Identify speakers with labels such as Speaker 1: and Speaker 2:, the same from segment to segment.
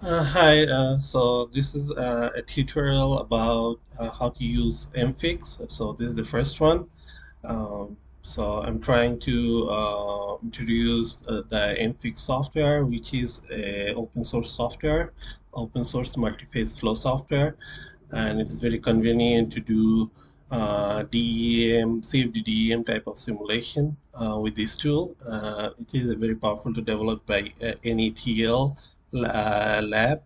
Speaker 1: Hi, so this is a tutorial about how to use MFIX. So this is the first one. So I'm trying to introduce the MFIX software, which is a open source software, open source multi-phase flow software, and it is very convenient to do DEM, CFD DEM type of simulation with this tool. It is very powerful to develop by any TL lab.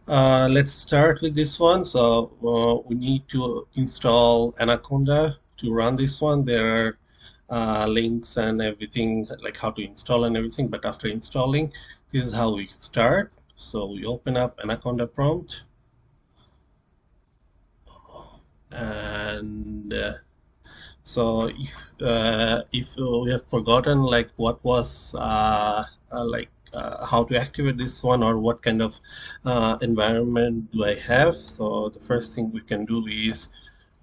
Speaker 1: Let's start with this one. So we need to install Anaconda to run this one. There are links and everything, like how to install and everything. But after installing, this is how we start. So we open up Anaconda prompt, and so if we have forgotten like what was how to activate this one or what kind of environment do I have, so the first thing we can do is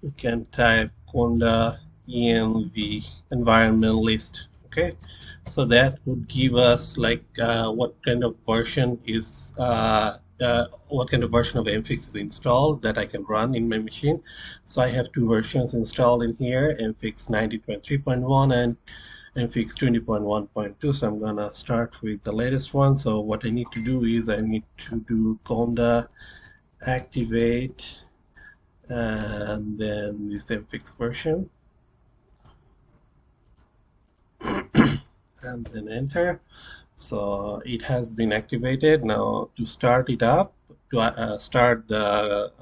Speaker 1: we can type conda env environment list. Okay, so that would give us like what kind of version of MFIX is installed that I can run in my machine. So I have two versions installed in here, MFIX 19.3.1 and MFIX 20.1.2. So I'm gonna start with the latest one. So what I need to do is I need to do conda activate and then this MFIX version and then enter. So it has been activated. Now to start it up, to start the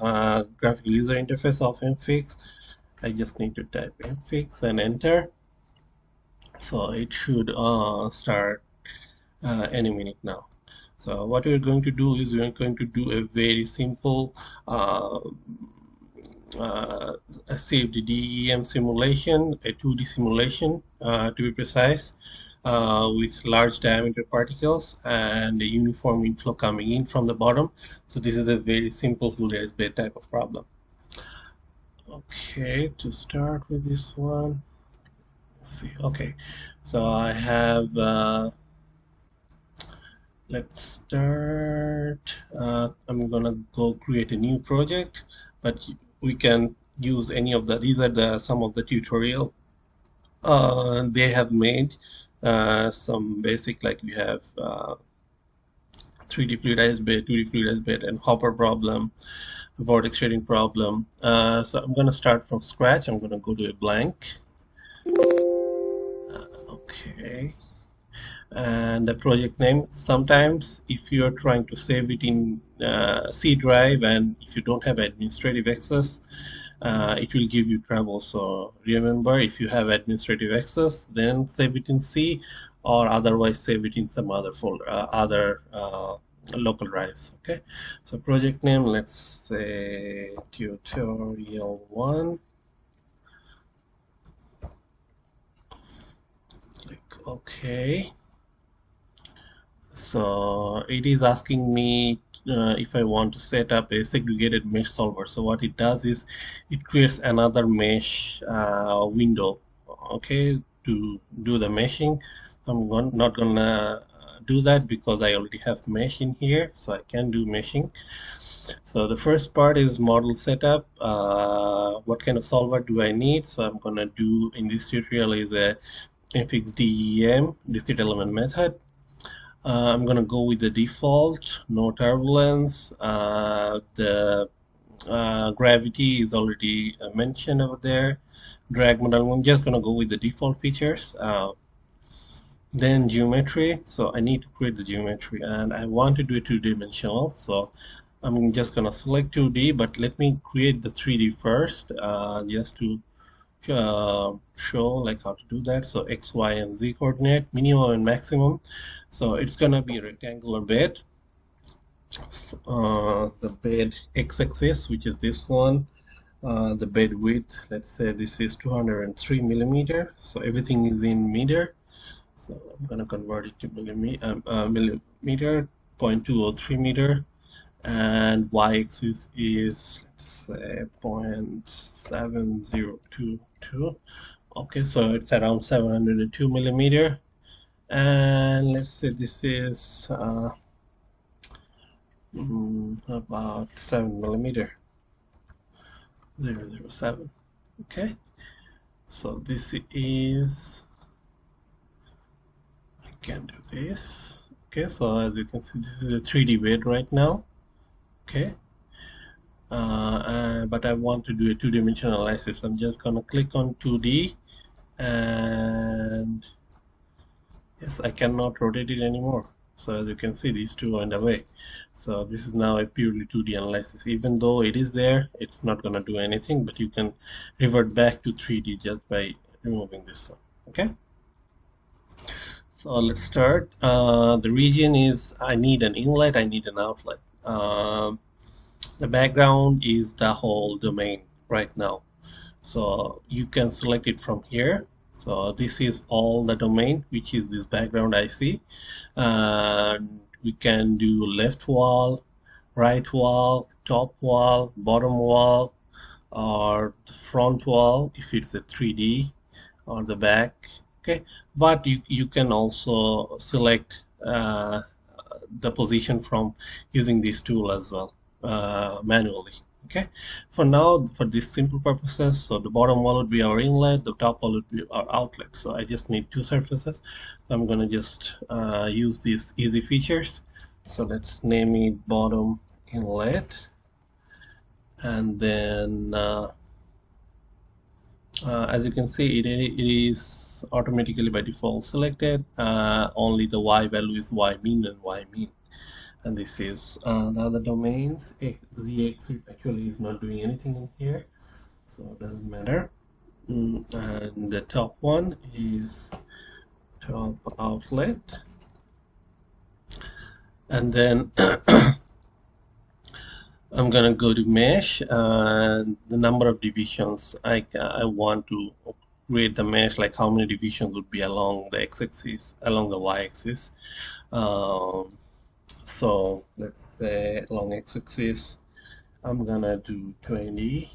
Speaker 1: graphical user interface of MFIX, I just need to type MFIX and enter. So it should start any minute now. So what we're going to do is we're going to do a very simple a CFD DEM simulation, a 2D simulation to be precise, with large diameter particles and a uniform inflow coming in from the bottom. So this is a very simple fluidized bed type of problem. Okay, to start with this one, let's see. Okay, so I have let's start. I'm gonna go create a new project, but we can use any of the. These are some of the tutorial they have made. Some basic, like we have 3D fluidized bed, 2D fluidized bed, and hopper problem, vortex shading problem. So I'm gonna start from scratch. I'm gonna go to a blank. Okay. And the project name, sometimes if you're trying to save it in C drive and if you don't have administrative access, it will give you trouble. So remember, if you have administrative access, then save it in C, or otherwise save it in some other folder, other local drives. Okay, so project name, let's say tutorial 1. Click OK. So it is asking me if I want to set up a segregated mesh solver. So what it does is it creates another mesh window, okay, to do the meshing. Not gonna do that because I already have mesh in here, so I can do meshing. So the first part is model setup. What kind of solver do I need? So I'm gonna do in this tutorial is a MFIX DEM, discrete element method. I'm gonna go with the default, no turbulence. The gravity is already mentioned over there. Drag model, I'm just gonna go with the default features. Then geometry, so I need to create the geometry and I want to do it two-dimensional. So I'm just gonna select 2D, but let me create the 3D first, just to show like how to do that. So X, Y, and Z coordinate, minimum and maximum. So it's gonna be a rectangular bed. The bed x-axis, which is this one, the bed width, let's say this is 203 millimeter. So everything is in meter. So I'm gonna convert it to millimeter, 0.203 meter, and y-axis is, let's say, 0.7022. Okay, so it's around 702 millimeter, and let's say this is about 7 mm, 007. Okay, so this is, I can do this. Okay, so as you can see, this is a 3D bed right now. Okay, but I want to do a two-dimensional analysis. I'm just gonna click on 2D, and yes, I cannot rotate it anymore. So as you can see, these two went away. So this is now a purely 2D analysis. Even though it is there, it's not gonna do anything, but you can revert back to 3D just by removing this one. Okay. So let's start. The region is, I need an inlet, I need an outlet. The background is the whole domain right now. So you can select it from here. So this is all the domain, which is this background IC. And we can do left wall, right wall, top wall, bottom wall, or the front wall if it's a 3D, or the back. Okay, but you can also select the position from using this tool as well, manually. Okay, for now, for these simple purposes, so the bottom wall would be our inlet, the top wall would be our outlet. So I just need two surfaces. I'm gonna just use these easy features. So let's name it bottom inlet, and then as you can see, it is automatically by default selected. Only the y value is y mean and y mean. And this is the other domains. The x actually is not doing anything in here, so it doesn't matter. And the top one is top outlet. And then I'm gonna go to mesh, and the number of divisions I want to create the mesh, like how many divisions would be along the x-axis, along the y-axis. So let's say along x-axis, I'm gonna do 20.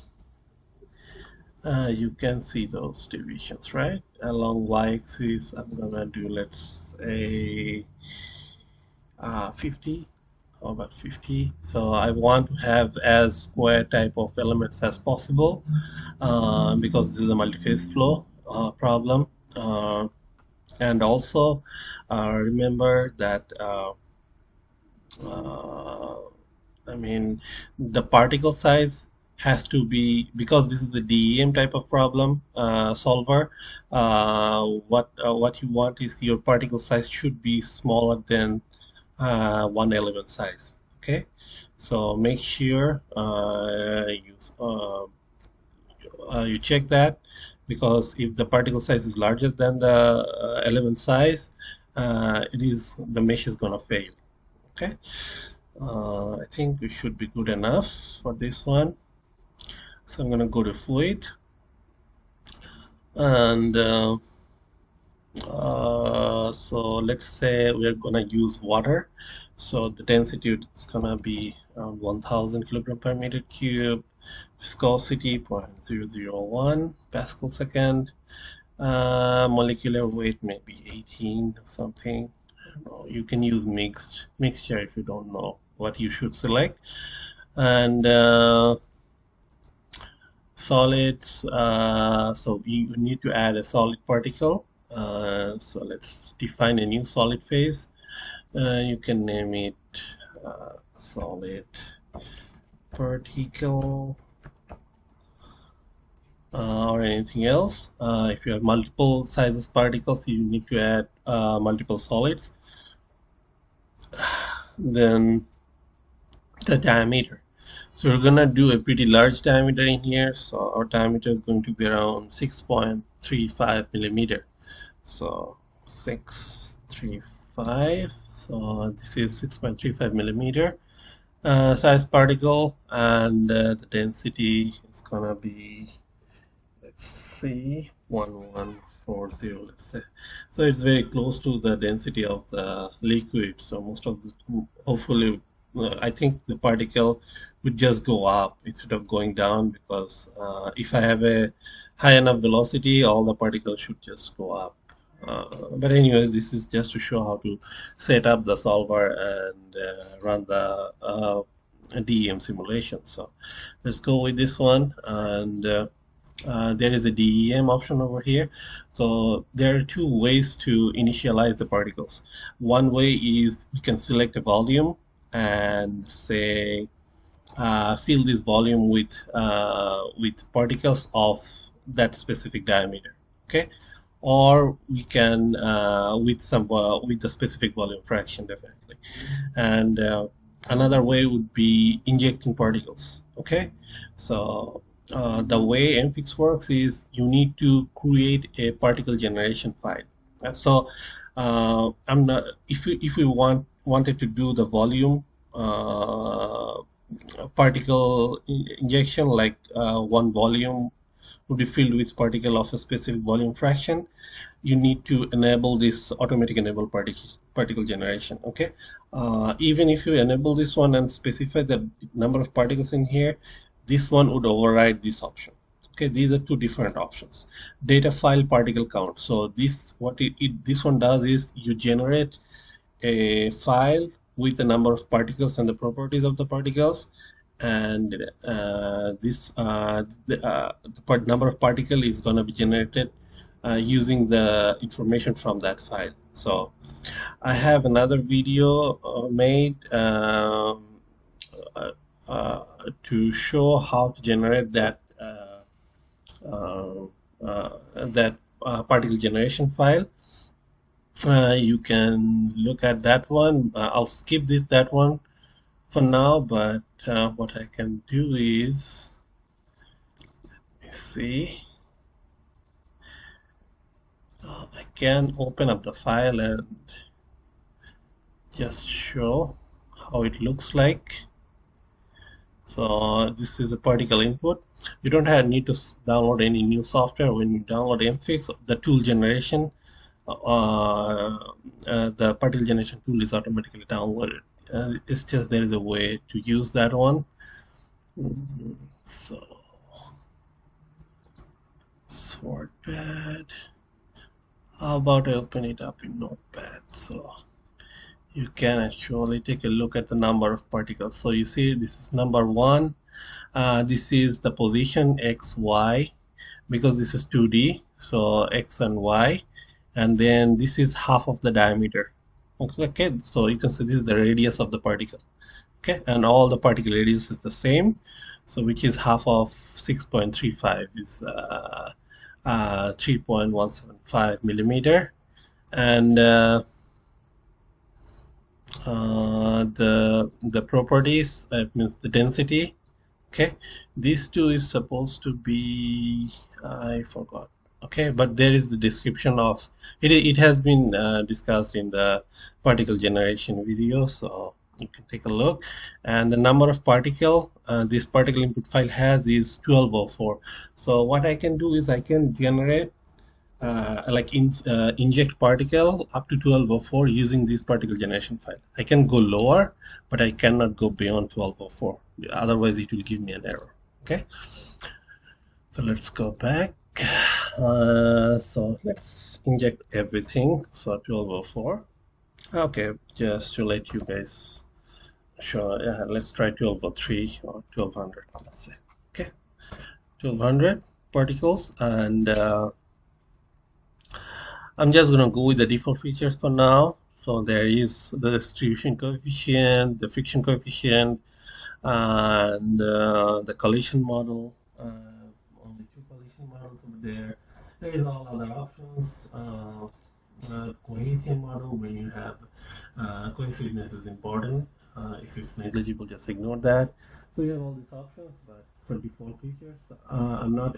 Speaker 1: You can see those divisions, right? Along y-axis, I'm gonna do, let's say 50. How about 50? So I want to have as square type of elements as possible, because this is a multi-phase flow problem. And also remember that I mean, the particle size has to be, because this is a DEM type of problem solver, what you want is your particle size should be smaller than one element size. Okay, so make sure you check that, because if the particle size is larger than the element size, the mesh is gonna fail. Okay, I think we should be good enough for this one. So I'm gonna go to fluid, and so let's say we're gonna use water. So the density is gonna be around 1000 kilogram per meter cube, viscosity 0.001 pascal second, molecular weight maybe 18 or something. You can use mixture if you don't know what you should select. And solids, so you need to add a solid particle. So let's define a new solid phase. You can name it solid particle, or anything else. If you have multiple sizes particles, you need to add multiple solids. Then the diameter. So we're gonna do a pretty large diameter in here. So our diameter is going to be around 6.35 millimeter. So 635. So this is 6.35 millimeter size particle, and the density is gonna be, let's see, 1140. Let's say. So it's very close to the density of the liquid. So most of this, hopefully, I think the particle would just go up instead of going down, because if I have a high enough velocity, all the particles should just go up. But anyways, this is just to show how to set up the solver and run the DEM simulation. So let's go with this one, and there is a DEM option over here. So there are two ways to initialize the particles. One way is you can select a volume and say fill this volume with particles of that specific diameter. Okay, or we can with the specific volume fraction, definitely. And another way would be injecting particles. Okay, so the way MFIX works is you need to create a particle generation file. So I'm not, if we wanted to do the volume particle injection, like one volume would be filled with particle of a specific volume fraction, you need to enable this automatic enable particle generation. Okay, even if you enable this one and specify the number of particles in here, this one would override this option. Okay, these are two different options. Data file particle count. So this this one does is you generate a file with the number of particles and the properties of the particles, and the number of particle is going to be generated using the information from that file. So I have another video made to show how to generate that particle generation file. You can look at that one. I'll skip that one for now, but what I can do is, let me see, I can open up the file and just show how it looks like. So this is a particle input. You don't need to download any new software. When you download MFIX, the tool generation, the particle generation tool is automatically downloaded. It's just there is a way to use that one. So sort pad. How about I open it up in Notepad, so you can actually take a look at the number of particles. So you see this is number 1. This is the position X, Y, because this is 2D, so X and Y, and then this is half of the diameter. Okay, so you can see this is the radius of the particle. Okay, and all the particle radius is the same, so which is half of 6.35 is 3.175 millimeter, and the properties, means the density. Okay, these two is supposed to be, I forgot. Okay, but there is the description of it. It has been discussed in the particle generation video, so you can take a look. And the number of particle this particle input file has is 1204. So what I can do is I can generate inject particle up to 1204 using this particle generation file. I can go lower, but I cannot go beyond 1204. Otherwise, it will give me an error. Okay, so let's go back. So let's inject everything. So 1204. Okay, just to let you guys show. Let's try 1203 or 1200. Let's say. Okay, 1200 particles, and I'm just going to go with the default features for now. So there is the distribution coefficient, the friction coefficient, and the collision model. Only 2 collision models over there. There is all other options. Cohesion model, when you have cohesiveness is important. If it's negligible, just ignore that. So you have all these options, but for default features, I'm not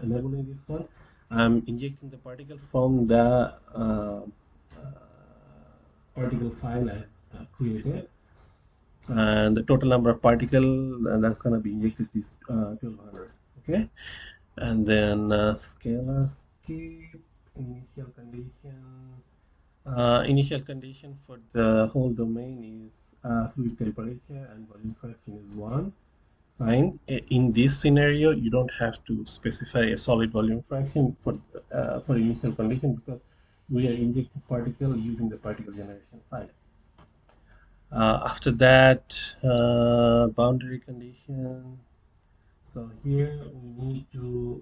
Speaker 1: enabling this one. I'm injecting the particle from the particle file I created, and the total number of particles that's going to be injected is 1200. Okay, and then scalar skip initial condition. Initial condition for the whole domain is fluid temperature and volume fraction is 1. Fine. In this scenario, you don't have to specify a solid volume fraction for initial condition, because we are injecting particle using the particle generation file. After that, boundary condition. So here we need to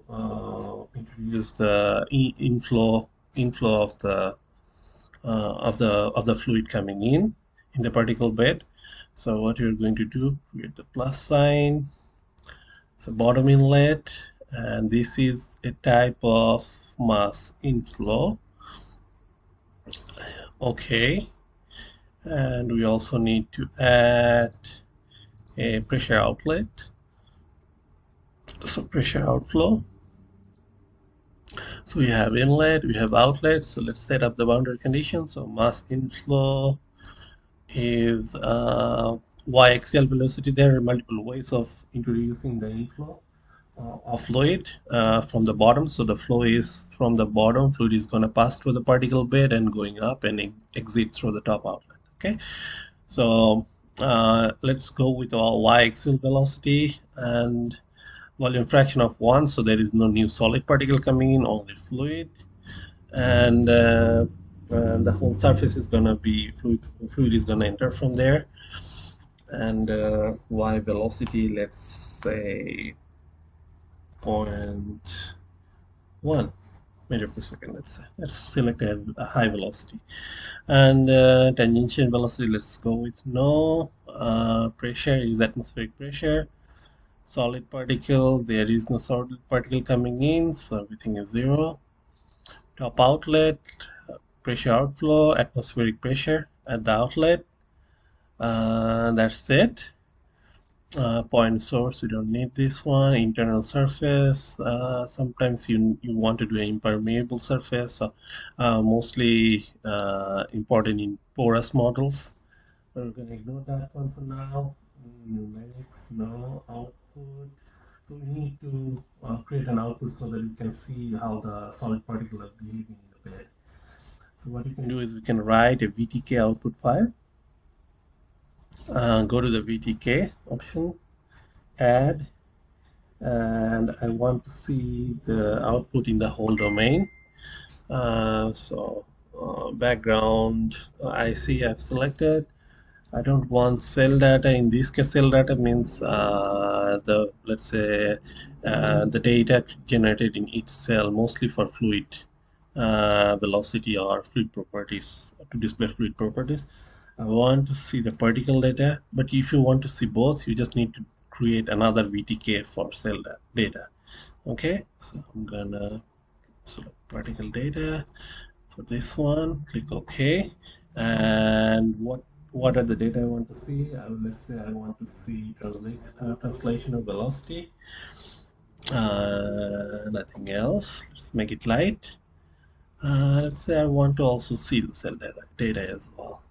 Speaker 1: introduce the inflow of the fluid coming in the particle bed. So what you're going to do, create the plus sign, the bottom inlet, and this is a type of mass inflow. Okay, and we also need to add a pressure outlet. So pressure outflow. So we have inlet, we have outlet. So let's set up the boundary condition. So mass inflow is y axial velocity. There are multiple ways of introducing the inflow of fluid from the bottom. So the flow is from the bottom. Fluid is going to pass through the particle bed and going up and exit through the top outlet. Okay, so let's go with our y axial velocity and volume fraction of 1, so there is no new solid particle coming in, only fluid, and the whole surface is going to be fluid is going to enter from there, and y velocity, let's say 0.1 meter per second. Let's select a high velocity, and tangential velocity, let's go with no. Pressure is atmospheric pressure. Solid particle, there is no solid particle coming in, so everything is 0. Top outlet, pressure outflow, atmospheric pressure at the outlet. That's it. Point source, we don't need this one. Internal surface, sometimes you want to do an impermeable surface, so mostly important in porous models. We're going to ignore that one for now. Numerics, no. Output. So we need to create an output so that we can see how the solid particle is behaving in the bed. So what you can do is we can write a VTK output file. Go to the VTK option, add, and I want to see the output in the whole domain. Background, IC I've selected. I don't want cell data. In this case, cell data means let's say the data generated in each cell, mostly for fluid velocity or fluid properties, to display fluid properties. I want to see the particle data, but if you want to see both, you just need to create another VTK for cell data. Okay, so I'm gonna select particle data for this one, click OK, and what are the data I want to see? Let's say I want to see translation of velocity, nothing else. Let's make it light. Let's say I want to also see the cell data as well.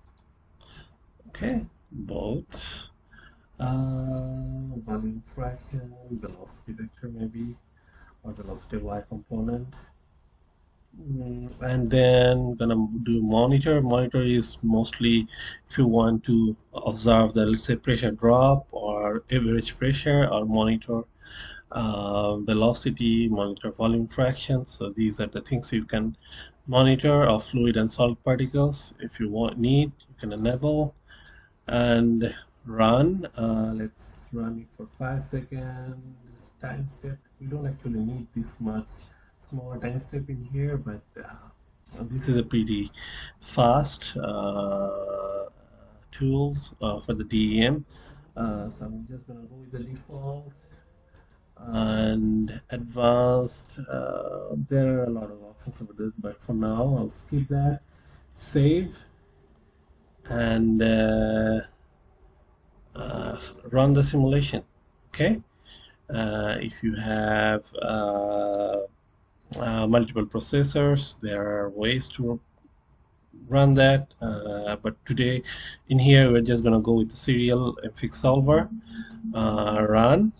Speaker 1: Okay, both. Volume fraction, velocity vector maybe, or velocity y component. And then gonna do monitor. Monitor is mostly if you want to observe the, let's say, pressure drop or average pressure, or monitor velocity, monitor volume fraction. So these are the things you can monitor of fluid and solid particles. If you need, you can enable and run. Let's run it for 5 seconds. Time step, we don't actually need this much smaller time step in here, but this is a pretty fast tools for the DEM. So I'm just gonna go with the default and advanced. There are a lot of options over this, but for now I'll skip that. Save and run the simulation. Okay, if you have multiple processors, there are ways to run that, but today in here we're just going to go with the serial MFIX solver. Run,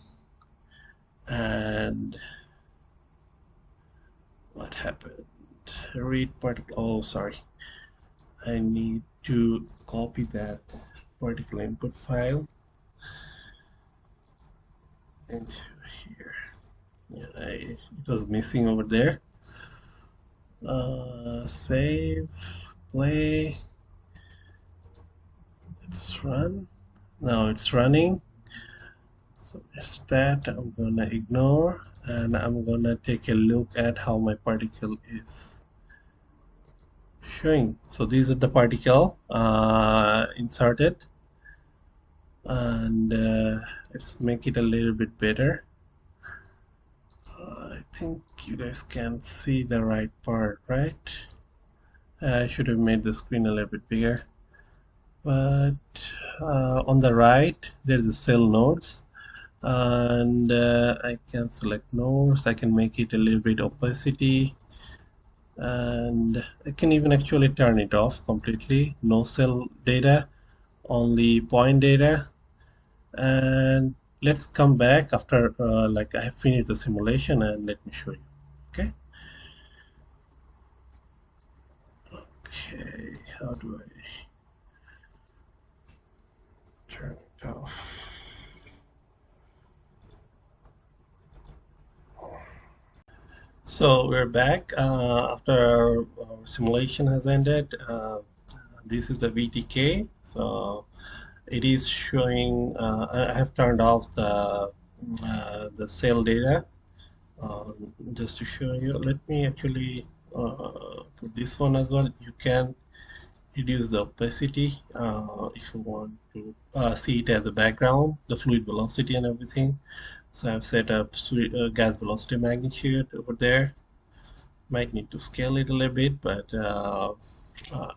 Speaker 1: and what happened? Read particle. Oh, sorry, I need to copy that particle input file into here. Yeah, it was missing over there. Save, play, let's run. Now it's running. So it's that I'm gonna ignore, and I'm gonna take a look at how my particle is showing. So these are the particle inserted, and let's make it a little bit better. I think you guys can see the right part, right? I should have made the screen a little bit bigger, but on the right there's the cell nodes, and I can select nodes. I can make it a little bit opacity, and I can even actually turn it off completely. No cell data, only point data. And let's come back after like I have finished the simulation, and let me show you. Okay. Okay, how do I turn it off? So we're back after our simulation has ended. This is the VTK. So it is showing. I have turned off the cell data just to show you. Let me actually put this one as well. You can reduce the opacity if you want to see it as a background, the fluid velocity and everything. So I've set up gas velocity magnitude over there. Might need to scale it a little bit, but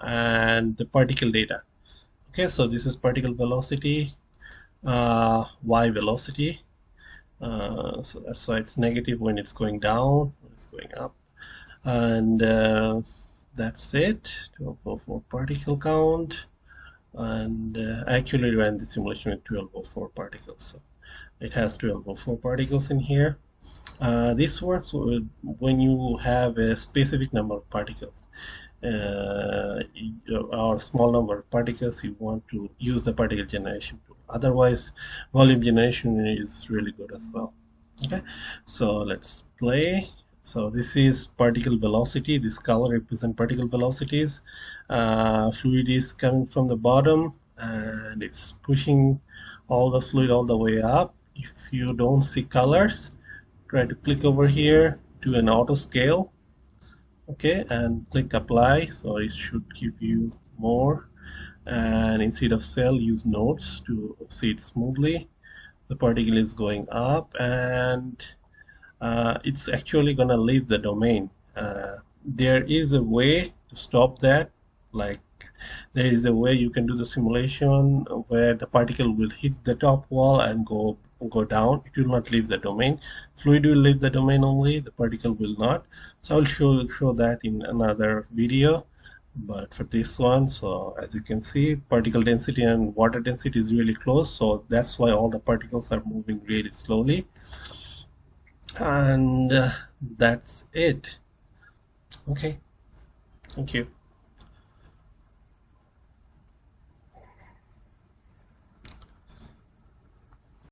Speaker 1: and the particle data. Okay, so this is particle velocity, y velocity. So that's why it's negative when it's going down, when it's going up, and that's it. 1204 particle count, and I actually ran the simulation with 1204 particles. So it has 1204 particles in here. This works when you have a specific number of particles or small number of particles. You want to use the particle generation tool. Otherwise, volume generation is really good as well. Okay, so let's play. So this is particle velocity. This color represents particle velocities. Fluid is coming from the bottom, and it's pushing all the fluid all the way up. If you don't see colors, try to click over here to an auto scale. Okay, and click apply. So it should give you more, and instead of cell, use nodes to see it smoothly. The particle is going up, and it's actually gonna leave the domain. There is a way to stop that. Like, there is a way you can do the simulation where the particle will hit the top wall and go down. It will not leave the domain. Fluid will leave the domain only, the particle will not. So I'll show that in another video. But for this one, so as you can see, particle density and water density is really close, so that's why all the particles are moving really slowly. And that's it. Okay, thank you.